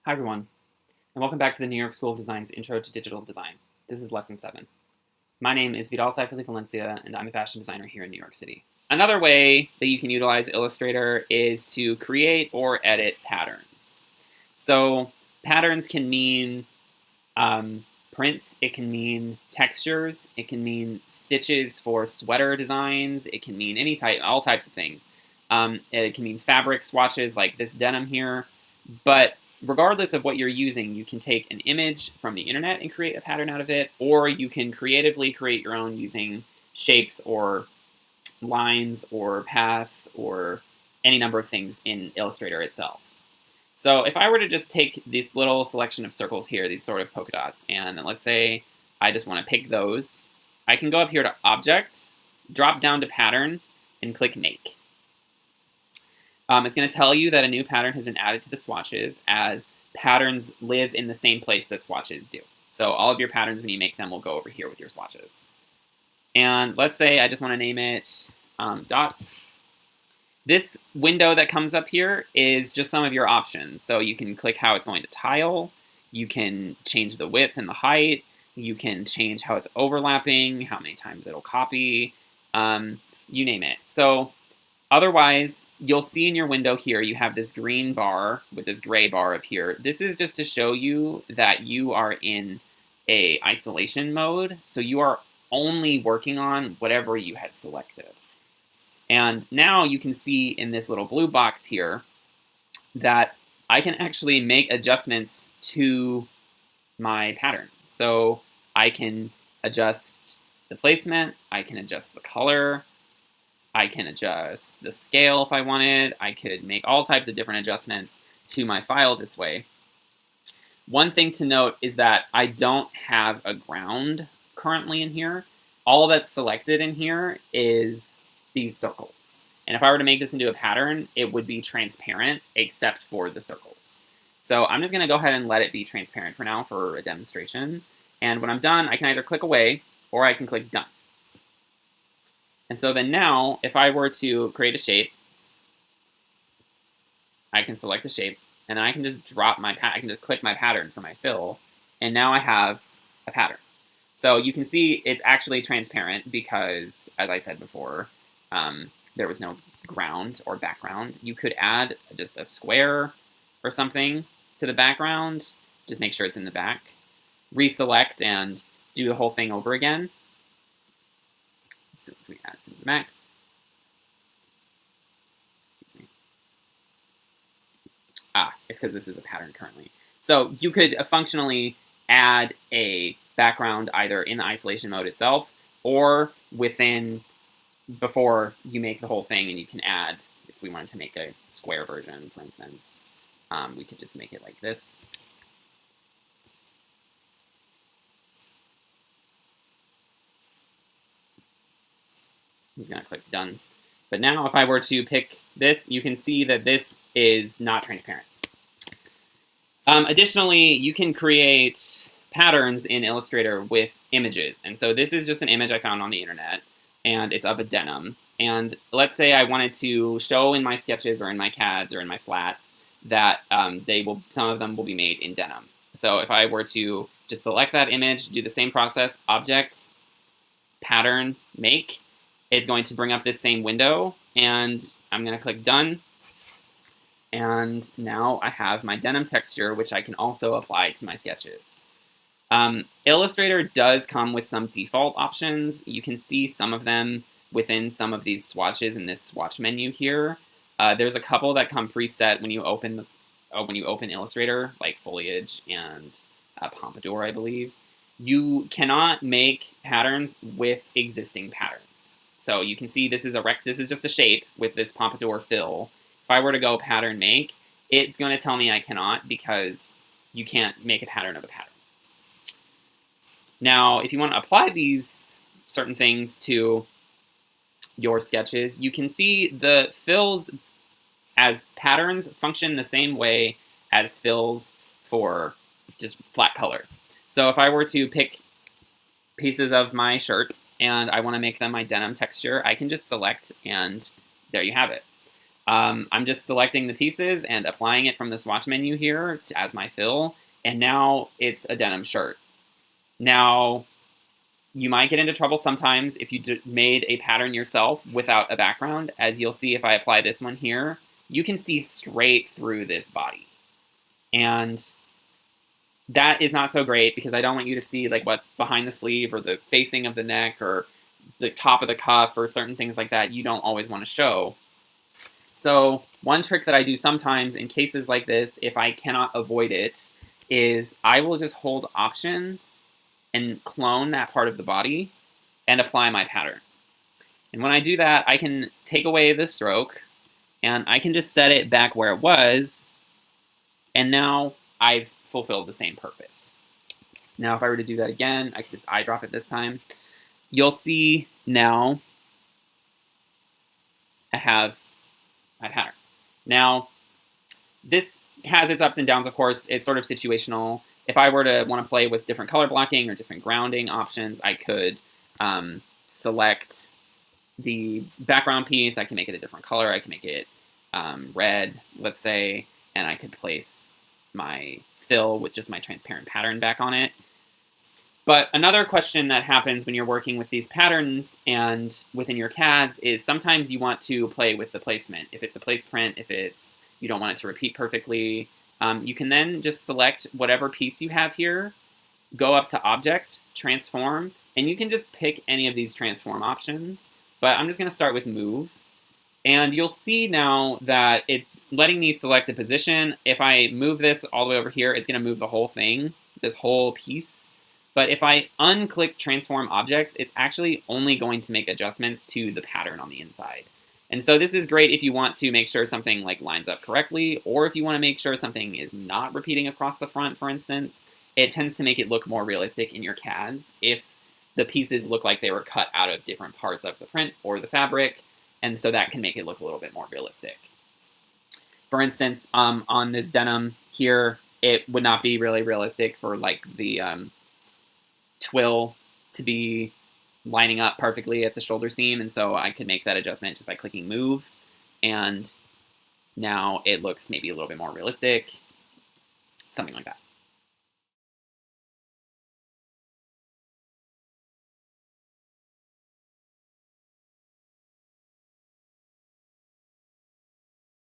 Hi everyone, and welcome back to the New York School of Design's Intro to Digital Design. This is Lesson 7. My name is Vidal Saifali Valencia, and I'm a fashion designer here in New York City. Another way that you can utilize Illustrator is to create or edit patterns. So patterns can mean prints, it can mean textures, it can mean stitches for sweater designs, it can mean all types of things. It can mean fabric swatches like this denim here, but regardless of what you're using, you can take an image from the internet and create a pattern out of it, or you can creatively create your own using shapes or lines or paths or any number of things in Illustrator itself. So if I were to just take this little selection of circles here, these sort of polka dots, and let's say I just want to pick those, I can go up here to Object, drop down to Pattern, and click Make. It's going to tell you that a new pattern has been added to the swatches, as patterns live in the same place that swatches do. So all of your patterns, when you make them, will go over here with your swatches. And let's say I just want to name it dots. This window that comes up here is just some of your options. So you can click how it's going to tile. You can change the width and the height. You can change how it's overlapping, how many times it'll copy, you name it. So otherwise, you'll see in your window here, you have this green bar with this gray bar up here. This is just to show you that you are in a isolation mode. So you are only working on whatever you had selected. And now you can see in this little blue box here that I can actually make adjustments to my pattern. So I can adjust the placement, I can adjust the color, I can adjust the scale if I wanted. I could make all types of different adjustments to my file this way. One thing to note is that I don't have a ground currently in here. All that's selected in here is these circles. And if I were to make this into a pattern, it would be transparent except for the circles. So I'm just going to go ahead and let it be transparent for now for a demonstration. And when I'm done, I can either click away or I can click done. And so then now, if I were to create a shape, I can select the shape, and then I can just I can just click my pattern for my fill, and now I have a pattern. So you can see it's actually transparent because, as I said before, there was no ground or background. You could add just a square or something to the background, just make sure it's in the back, reselect and do the whole thing over again. So if we add some to the back, excuse me. It's because this is a pattern currently. So you could functionally add a background either in the isolation mode itself or before you make the whole thing, and you can add, if we wanted to make a square version, for instance, we could just make it like this. I'm just going to click done. But now if I were to pick this, you can see that this is not transparent. Additionally, you can create patterns in Illustrator with images. And so this is just an image I found on the internet, and it's of a denim. And let's say I wanted to show in my sketches or in my CADs or in my flats that some of them will be made in denim. So if I were to just select that image, do the same process, object, pattern, make, it's going to bring up this same window, and I'm going to click done. And now I have my denim texture, which I can also apply to my sketches. Illustrator does come with some default options. You can see some of them within some of these swatches in this swatch menu here. There's a couple that come preset when you open Illustrator, like foliage and pompadour, I believe. You cannot make patterns with existing patterns. So you can see this is just a shape with this pompadour fill. If I were to go pattern make, it's going to tell me I cannot because you can't make a pattern of a pattern. Now, if you want to apply these certain things to your sketches, you can see the fills as patterns function the same way as fills for just flat color. So if I were to pick pieces of my shirt and I want to make them my denim texture, I can just select, and there you have it. I'm just selecting the pieces and applying it from the swatch menu here as my fill, and now it's a denim shirt. Now, you might get into trouble sometimes if you made a pattern yourself without a background. As you'll see if I apply this one here, you can see straight through this body. And that is not so great because I don't want you to see like what behind the sleeve or the facing of the neck or the top of the cuff or certain things like that you don't always want to show. So one trick that I do sometimes in cases like this, if I cannot avoid it, is I will just hold Option and clone that part of the body and apply my pattern. And when I do that, I can take away the stroke and I can just set it back where it was, and now I've fulfilled the same purpose. Now if I were to do that again, I could just eyedrop it this time. You'll see now I have my pattern. Now, this has its ups and downs, of course. It's sort of situational. If I were to want to play with different color blocking or different grounding options, I could select the background piece. I can make it a different color. I can make it red, let's say, and I could place my fill with just my transparent pattern back on it. But another question that happens when you're working with these patterns and within your CADs is sometimes you want to play with the placement. If it's a place print, if it's you don't want it to repeat perfectly, you can then just select whatever piece you have here, go up to Object, Transform, and you can just pick any of these transform options. But I'm just going to start with Move. And you'll see now that it's letting me select a position. If I move this all the way over here, it's going to move the whole thing, this whole piece. But if I unclick Transform Objects, it's actually only going to make adjustments to the pattern on the inside. And so this is great if you want to make sure something like lines up correctly, or if you want to make sure something is not repeating across the front, for instance. It tends to make it look more realistic in your CADs if the pieces look like they were cut out of different parts of the print or the fabric, and so that can make it look a little bit more realistic. For instance, on this denim here, it would not be really realistic for like the twill to be lining up perfectly at the shoulder seam, and so I could make that adjustment just by clicking Move, and now it looks maybe a little bit more realistic, something like that.